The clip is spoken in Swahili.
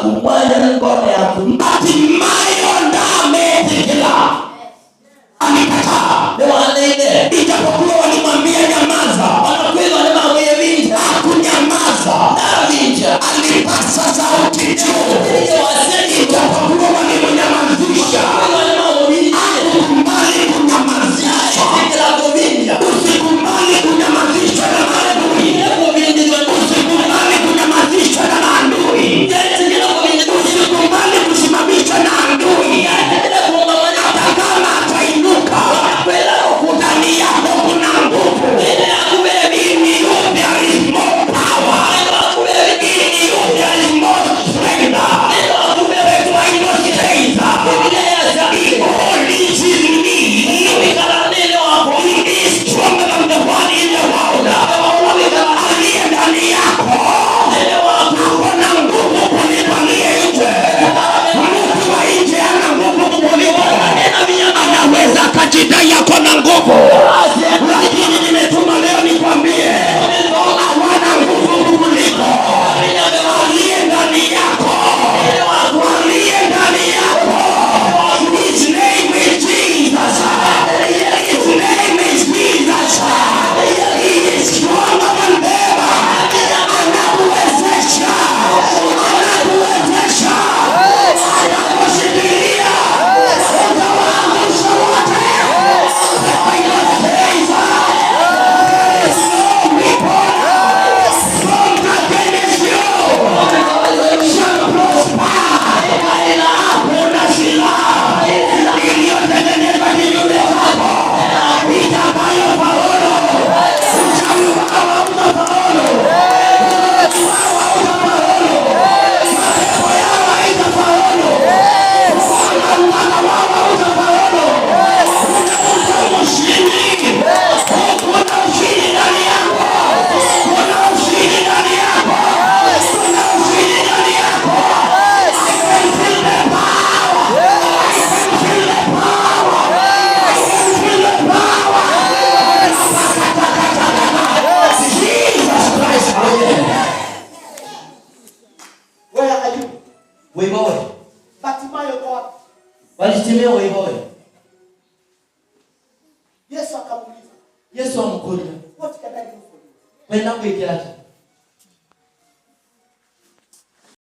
kumwanya ngome yako. Hatimaye ndametikila. Amekataa. Ndio ijapokuwa walimwambia nyamaza. Wanakwenda wanamwambia vinja. Hakunyamaza. Vinja. Alipasa sauti juu. Ijapokuwa walimnyamazisha. Hakumbali kunyamazisha. Usikubali kunyamazishwa na maadui. Usikubali kunyamazishwa na maadui. Usikubali kusimamishwa na adui. Hata kama atainuka, ndani yako kuna nguvu. In you there is more power. In you there is more strength. All this is in me. He is stronger than the one in the world. Aliye ndani yako hakuna nguvu kuliko aliye nje. Mtu wa nje ana nguvu kuliko. Anaweza kujidai yako na nguvu, lakini nimetuma leo nikwambie hawana nguvu kuliko aliye ndani yako. Aliye ndani yako. His name is Jesus. His name is Jesus. He is stronger than them. Anakuwezesha. Anakuwezesha. Anakushikilia. Utawaangusha wote. Kwa hiyo taifa. No weapon formed against you shall prosper. Hakuna silaha iliyotengenezwa kinyume chako itakayofaulu. Uchawi wao hautafaulu. Uchawi wao hautafaulu. Mapepo yao haitafaulu. Wana wao hautafaulu. Kuna ushindi. Kuna ushindi ndani yako. Kuna ushindi ndani yako. Kuna ushindi ndani yako. I can feel the power. I can feel the power. I can feel the power. Jesus Christ. Where are you? Wewe. Hatimaye God. Walitimia wewe. Yesu akamuuliza. Yesu amkuja. What can I do for you? Wenda kuikiacha.